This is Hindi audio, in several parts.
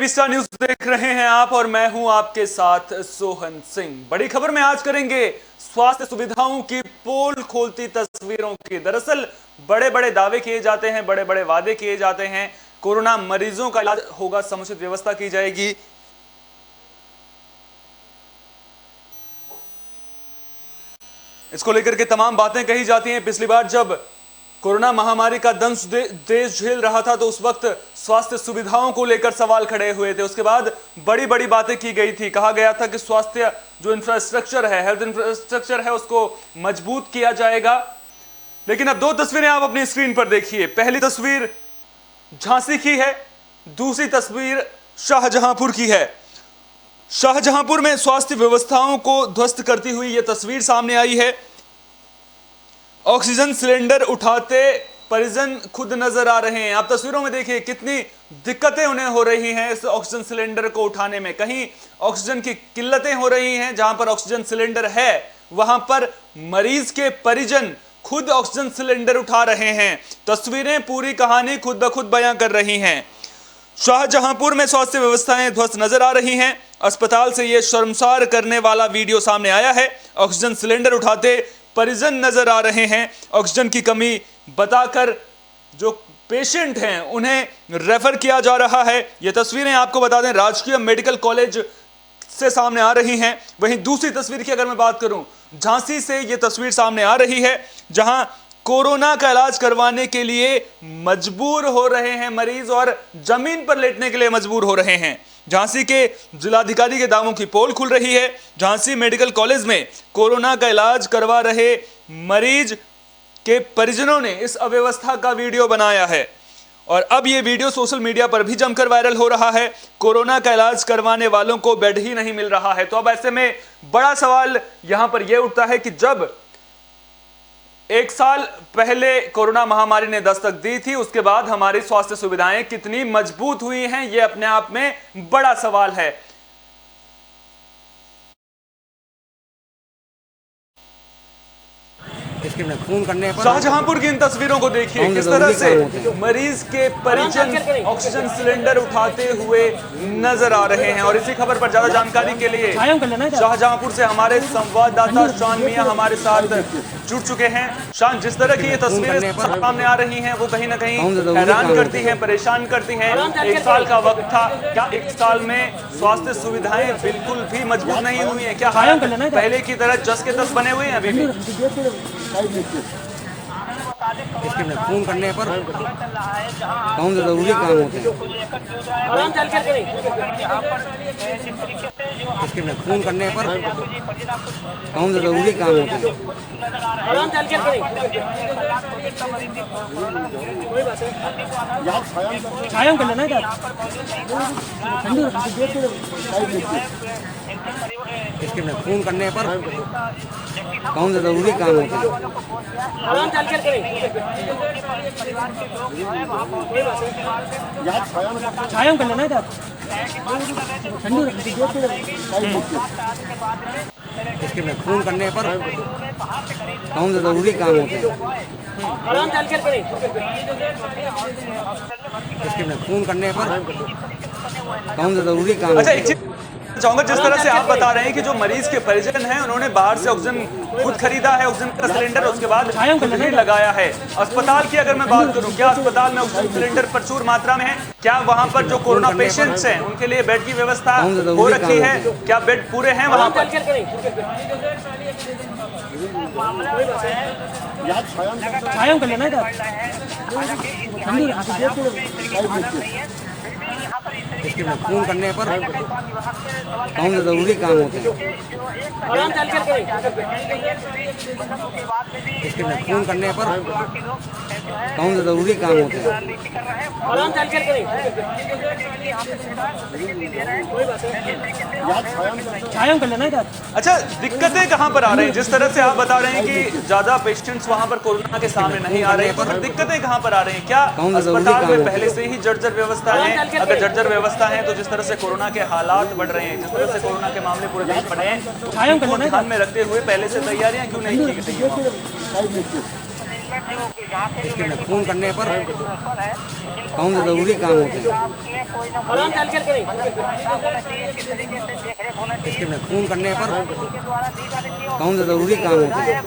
टीवी स्टार न्यूज देख रहे हैं आप और मैं हूं आपके साथ सोहन सिंह। बड़ी खबर में आज करेंगे स्वास्थ्य सुविधाओं की पोल खोलती तस्वीरों की। दरअसल बड़े बड़े दावे किए जाते हैं, बड़े बड़े वादे किए जाते हैं। कोरोना मरीजों का इलाज होगा, समुचित व्यवस्था की जाएगी। इसको लेकर के तमाम बातें कही जाती हैं। पिछली बार जब कोरोना महामारी का दंश देश झेल रहा था तो उस वक्त स्वास्थ्य सुविधाओं को लेकर सवाल खड़े हुए थे। उसके बाद बड़ी बड़ी बातें की गई थी। कहा गया था कि स्वास्थ्य जो इंफ्रास्ट्रक्चर है, हेल्थ इंफ्रास्ट्रक्चर है, उसको मजबूत किया जाएगा। लेकिन अब दो तस्वीरें आप अपनी स्क्रीन पर देखिए। पहली तस्वीर झांसी की है, दूसरी तस्वीर शाहजहांपुर की है। शाहजहांपुर में स्वास्थ्य व्यवस्थाओं को ध्वस्त करती हुई यह तस्वीर सामने आई है। ऑक्सीजन सिलेंडर उठाते परिजन खुद नजर आ रहे हैं। आप तस्वीरों में देखिए कितनी दिक्कतें उन्हें हो रही हैं इस ऑक्सीजन सिलेंडर को उठाने में। कहीं ऑक्सीजन की किल्लतें हो रही हैं, जहां पर ऑक्सीजन सिलेंडर है वहां पर मरीज के परिजन खुद ऑक्सीजन सिलेंडर उठा रहे हैं। तस्वीरें पूरी कहानी खुद ब खुद बयां कर रही हैं। शाहजहांपुर में स्वास्थ्य व्यवस्थाएं ध्वस्त नजर आ रही हैं। अस्पताल से यह शर्मसार करने वाला वीडियो सामने आया है। ऑक्सीजन सिलेंडर उठाते परिजन नजर आ रहे हैं। ऑक्सीजन की कमी बताकर जो पेशेंट हैं उन्हें रेफर किया जा रहा है। ये तस्वीरें आपको बता दें राजकीय मेडिकल कॉलेज से सामने आ रही हैं। वहीं दूसरी तस्वीर की अगर मैं बात करूं, झांसी से ये तस्वीर सामने आ रही है, जहां कोरोना का इलाज करवाने के लिए मजबूर हो रहे हैं मरीज और जमीन पर लेटने के लिए मजबूर हो रहे हैं। झांसी के जिलाधिकारी के दावों की पोल खुल रही है। झांसी मेडिकल कॉलेज में कोरोना का इलाज करवा रहे मरीज के परिजनों ने इस अव्यवस्था का वीडियो बनाया है और अब यह वीडियो सोशल मीडिया पर भी जमकर वायरल हो रहा है। कोरोना का इलाज करवाने वालों को बेड ही नहीं मिल रहा है। तो अब ऐसे में बड़ा सवाल यहां पर यह उठता है कि जब एक साल पहले कोरोना महामारी ने दस्तक दी थी, उसके बाद हमारी स्वास्थ्य सुविधाएं कितनी मजबूत हुई हैं, यह अपने आप में बड़ा सवाल है। फोन करने पर शाहजहांपुर की इन तस्वीरों को देखिए, किस तरह से मरीज के परिजन ऑक्सीजन सिलेंडर उठाते हुए नजर आ रहे हैं। और इसी खबर पर ज्यादा जानकारी के लिए शाहजहांपुर से हमारे संवाददाता शान मियां हमारे साथ जुड़ चुके हैं। शान, जिस तरह की ये तस्वीरें सामने आ रही हैं वो कहीं ना कहीं हैरान करती हैं, परेशान करती हैं। एक साल का वक्त था, क्या एक साल में स्वास्थ्य सुविधाएं बिल्कुल भी मजबूत नहीं हुई है? क्या पहले की तरह जस के तस बने हुए हैं अभी भी? फोन करने पर कौन सा जरूरी काम होते हैं? फोन करने पर कौन सा जरूरी काम होते हैं? फोन करने पर कौन सा जरूरी काम होता है? फोन करने पर कौन सा जरूरी काम होता है? फोन करने पर कौन सा जरूरी काम होता है? चाहूंगा, जिस तरह से आप बता रहे हैं कि जो मरीज के परिजन हैं उन्होंने बाहर से ऑक्सीजन खुद खरीदा है, ऑक्सीजन का सिलेंडर, उसके बाद खुद ही लगाया है। अस्पताल की अगर मैं बात करूं, क्या अस्पताल में ऑक्सीजन सिलेंडर प्रचुर मात्रा में है? क्या वहां पर जो कोरोना पेशेंट्स हैं उनके लिए बेड की व्यवस्था हो रखी है? क्या बेड पूरे हैं वहां पर? फोन करने पर कौन सा जरूरी काम होते हैं? फोन करने पर कौन सा जरूरी काम होते हैं? अच्छा, दिक्कतें कहां पर आ रही हैं? जिस तरह से आप बता रहे हैं कि ज्यादा पेशेंट्स वहां पर कोरोना के सामने नहीं आ रहे हैं, तो दिक्कतें कहां पर आ रही हैं? क्या अस्पताल में पहले से ही जर्जर व्यवस्था है? अगर जर्जर व्यवस्था है तो जिस तरह से कोरोना के हालात बढ़ रहे हैं, जिस तरह से कोरोना के मामले पूरे देश बढ़े हैं, तो ध्यान में रखते हुए पहले से तैयारियां क्यों नहीं की गई? इसके में फ़ोन करने पर कौन से ज़रूरी काम होते हैं। इसके में फ़ोन करने पर कौन से ज़रूरी काम होते हैं।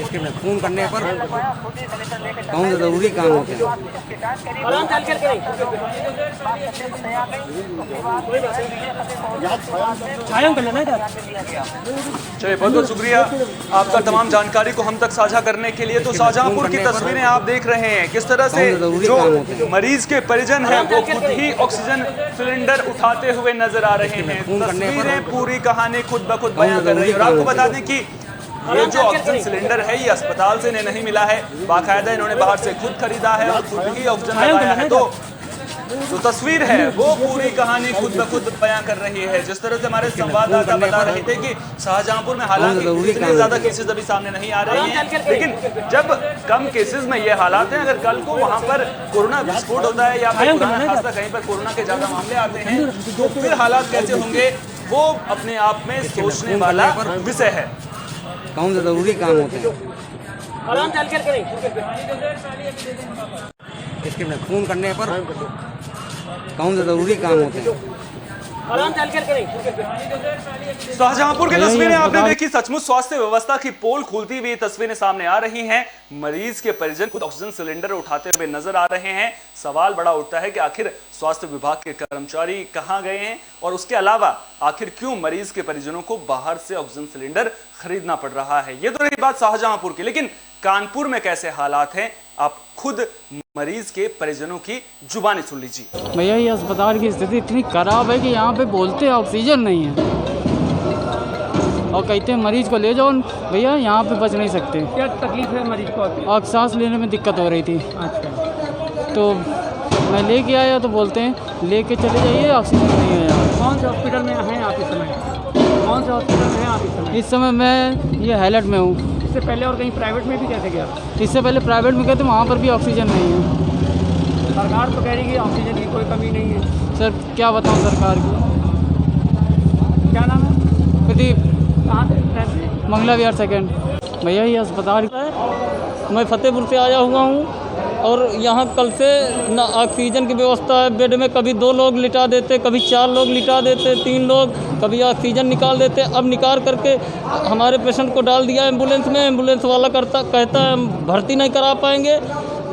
इसके में फ़ोन करने पर कौन से ज़रूरी काम होते हैं। चलिए, बहुत बहुत शुक्रिया आपका तमाम जानकारी को हम तक साझा करने के लिए। तो शाहजहांपुर की तस्वीरें आप देख रहे हैं, किस तरह से जो मरीज के परिजन हैं वो खुद ही ऑक्सीजन सिलेंडर उठाते हुए नजर आ रहे हैं। तस्वीरें पूरी कहानी खुद ब खुद बयां कर रही है। और आपको बता दें कि ये जो ऑक्सीजन सिलेंडर है ये अस्पताल से नहीं मिला है, बाकायदा इन्होंने बाहर से खुद खरीदा है और खुद ही ऑक्सीजन लगाया है। तो जो तस्वीर है वो पूरी कहानी खुद ब खुद बयां कर रही है। जिस तरह से हमारे संवाददाता बता रहे थे कि शाहजहांपुर में हालांकि इतने ज्यादा केसेस अभी सामने नहीं आ रहे हैं, लेकिन जब कम केसेस में ये हालात हैं, अगर कल को वहां पर कोरोना विस्फोट होता है या फिर खासकर कहीं पर कोरोना के ज्यादा मामले आते हैं तो फिर हालात कैसे होंगे वो अपने आप में सोचने वाला विषय है। कौन से ज़रूरी काम होते हैं। इसके में फ़ोन करने पर कौन से ज़रूरी काम होते हैं। शाहजहांपुर की तस्वीरें आपने देखी। सचमुच स्वास्थ्य व्यवस्था की पोल खुलती हुई तस्वीरें सामने आ रही हैं। मरीज के परिजन खुद ऑक्सीजन सिलेंडर उठाते हुए नजर आ रहे हैं। सवाल बड़ा उठता है कि आखिर स्वास्थ्य विभाग के कर्मचारी कहां गए हैं और उसके अलावा आखिर क्यों मरीज के परिजनों को बाहर से ऑक्सीजन सिलेंडर खरीदना पड़ रहा है। ये तो रही बात शाहजहांपुर की, लेकिन कानपुर में कैसे हालात हैं आप खुद मरीज के परिजनों की जुबानी सुन लीजिए। भैया ये अस्पताल की स्थिति इतनी खराब है कि यहाँ पे बोलते हैं ऑक्सीजन नहीं है और कहते हैं मरीज को ले जाओ। भैया यहाँ पे बच नहीं सकते। क्या तकलीफ है मरीज को? और सांस लेने में दिक्कत हो रही थी। अच्छा, तो मैं लेके आया तो बोलते हैं लेके चले जाइए, ऑक्सीजन नहीं है यहाँ। कौन से हॉस्पिटल में हैं आप इस समय? कौन से हॉस्पिटल में हैं आप इस समय? इस समय मैं ये हैलट में हूँ। इससे पहले और कहीं प्राइवेट में भी कैसे गया? इससे पहले प्राइवेट में गए थे, वहाँ पर भी ऑक्सीजन नहीं है। सरकार तो कह रही है कि ऑक्सीजन की कोई कमी नहीं है। सर क्या बताऊँ सरकार की। क्या नाम है? प्रदीप। कहाँ से रहते हैं? मंगला विहार सेकेंड। भैया ये अस्पताल मैं फतेहपुर से आया हुआ हूँ और यहाँ कल से ना ऑक्सीजन की व्यवस्था है। बेड में कभी 2 लोग लिटा देते, कभी 4 लोग लिटा देते, 3 लोग, कभी ऑक्सीजन निकाल देते। अब निकाल करके हमारे पेशेंट को डाल दिया एम्बुलेंस में। एम्बुलेंस वाला कहता है हम भर्ती नहीं करा पाएंगे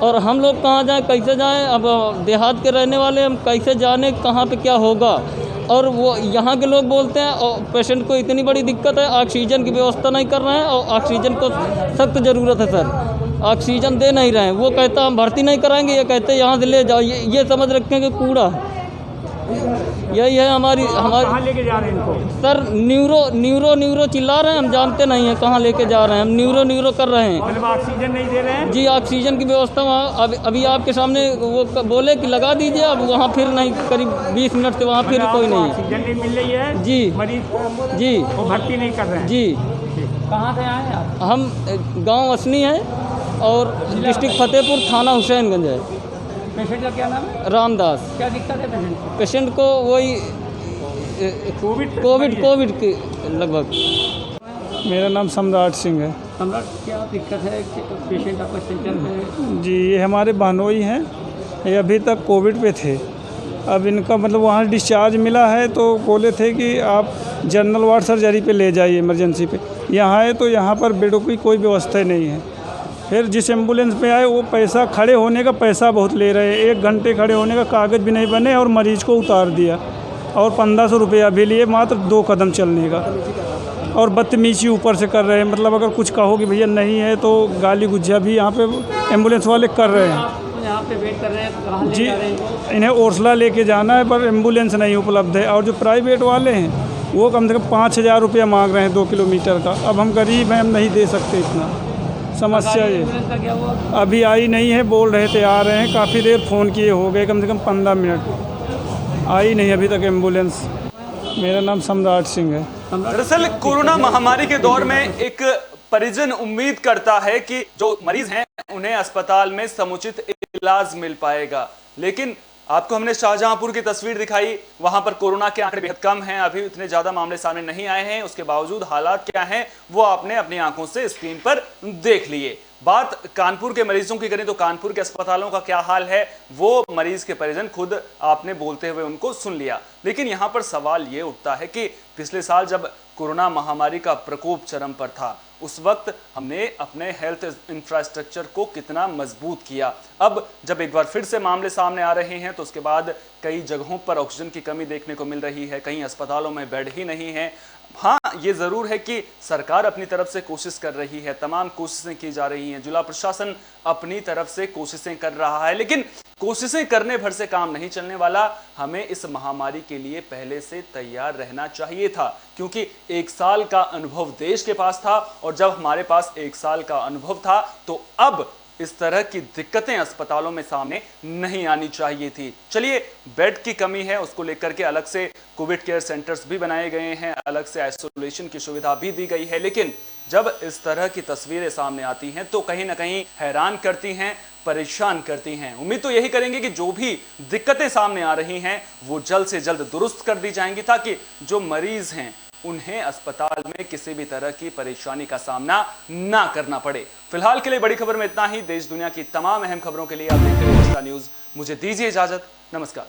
और हम लोग कहाँ जाएं, कैसे जाएं। अब देहात के रहने वाले हम कैसे जाने कहाँ पे क्या होगा। और वो यहाँ के लोग बोलते हैं और पेशेंट को इतनी बड़ी दिक्कत है, ऑक्सीजन की व्यवस्था नहीं कर रहे हैं और ऑक्सीजन को सख्त ज़रूरत है सर, ऑक्सीजन दे नहीं रहे हैं। वो कहता हम भर्ती नहीं कराएंगे, ये कहते यहाँ से ले जाओ। ये समझ रखें कि कूड़ा यही है हमारी। कहाँ लेके जा रहे हैं इनको? सर न्यूरो चिल्ला रहे हैं, हम जानते नहीं हैं कहाँ लेके जा रहे हैं। हम न्यूरो कर रहे हैं। मतलब ऑक्सीजन नहीं दे रहे हैं? जी ऑक्सीजन की व्यवस्था वहाँ अभी आपके सामने वो बोले कि लगा दीजिए, अब वहाँ फिर नहीं, करीब 20 मिनट से वहाँ फिर कोई नहीं है। ऑक्सीजन नहीं मिल रही है जी मरीज को? जी वो भर्ती नहीं कर रहे हैं? जी। कहाँ से आए आप? हम गांव असनी है और डिस्ट्रिक्ट फतेहपुर, थाना हुसैनगंज है। पेशेंट का क्या नाम है? रामदास। क्या दिक्कत है पेशेंट को? पेशेंट को वही कोविड के लगभग। मेरा नाम सम्राट सिंह है। सम्राट, क्या दिक्कत है? पेशेंट आपका सेंटर में? जी ये हमारे बहनोई हैं, ये अभी तक कोविड पे थे। अब इनका मतलब वहाँ डिस्चार्ज मिला है तो बोले थे कि आप जनरल वार्ड सर्जरी पे ले जाइए, इमरजेंसी पे। यहाँ है तो यहाँ पर बेडों की कोई व्यवस्था ही नहीं है। फिर जिस एम्बुलेंस पे आए वो पैसा, खड़े होने का पैसा बहुत ले रहे हैं। 1 घंटे खड़े होने का कागज़ भी नहीं बने और मरीज़ को उतार दिया और 1500 रुपया भी लिए मात्र 2 कदम चलने का। और बदतमीजी ऊपर से कर रहे हैं। मतलब अगर कुछ कहो कि भैया नहीं है तो गाली गुज्जा भी यहाँ पे एम्बुलेंस वाले कर रहे हैं। यहाँ पे वेट कर रहे हैं, कहाँ ले जी जा रहे हैं? इन्हें ओरसला लेके जाना है पर एम्बुलेंस नहीं उपलब्ध है। और जो प्राइवेट वाले हैं वो कम से कम 5000 रुपया मांग रहे हैं 2 किलोमीटर का। अब हम गरीब हैं, हम नहीं दे सकते इतना। समस्या ये एम्बुलेंस का क्या हुआ? अभी आई नहीं है, बोल रहे थे आ रहे हैं। काफ़ी देर फ़ोन किए हो गए, कम से कम 15 मिनट, आई नहीं अभी तक एम्बुलेंस। मेरा नाम सम्राट सिंह है। दरअसल कोरोना महामारी के दौर में एक परिजन उम्मीद करता है कि जो मरीज हैं उन्हें अस्पताल में समुचित इलाज मिल पाएगा, लेकिन आपको हमने शाहजहांपुर की तस्वीर दिखाई, वहां पर कोरोना के आंकड़े बेहद कम हैं, अभी इतने ज्यादा मामले सामने नहीं आए हैं। उसके बावजूद हालात क्या हैं वो आपने अपनी आंखों से स्क्रीन पर देख लिए। बात कानपुर के मरीजों की करें तो कानपुर के अस्पतालों का क्या हाल है वो मरीज के परिजन खुद आपने बोलते हुए उनको सुन लिया। लेकिन यहां पर सवाल ये उठता है कि पिछले साल जब कोरोना महामारी का प्रकोप चरम पर था, उस वक्त हमने अपने हेल्थ इंफ्रास्ट्रक्चर को कितना मजबूत किया। अब जब एक बार फिर से मामले सामने आ रहे हैं तो उसके बाद कई जगहों पर ऑक्सीजन की कमी देखने को मिल रही है, कई अस्पतालों में बेड ही नहीं है। हाँ, ये जरूर है कि सरकार अपनी तरफ से कोशिश कर रही है, तमाम कोशिशें की जा रही हैं, जिला प्रशासन अपनी तरफ से कोशिशें कर रहा है, लेकिन कोशिशें करने भर से काम नहीं चलने वाला। हमें इस महामारी के लिए पहले से तैयार रहना चाहिए था, क्योंकि 1 साल का अनुभव देश के पास था और जब हमारे पास 1 साल का अनुभव था तो अब इस तरह की दिक्कतें अस्पतालों में सामने नहीं आनी चाहिए थी। चलिए, बेड की कमी है, उसको लेकर के अलग से कोविड केयर सेंटर्स भी बनाए गए हैं, अलग से आइसोलेशन की सुविधा भी दी गई है, लेकिन जब इस तरह की तस्वीरें सामने आती हैं तो कहीं ना कहीं हैरान करती हैं, परेशान करती हैं। उम्मीद तो यही करेंगे कि जो भी दिक्कतें सामने आ रही हैं वो जल्द से जल्द दुरुस्त कर दी जाएंगी, ताकि जो मरीज हैं उन्हें अस्पताल में किसी भी तरह की परेशानी का सामना ना करना पड़े। फिलहाल के लिए बड़ी खबर में इतना ही। देश दुनिया की तमाम अहम खबरों के लिए आप देखते रहिए एक्स्ट्रा न्यूज। मुझे दीजिए इजाजत, नमस्कार।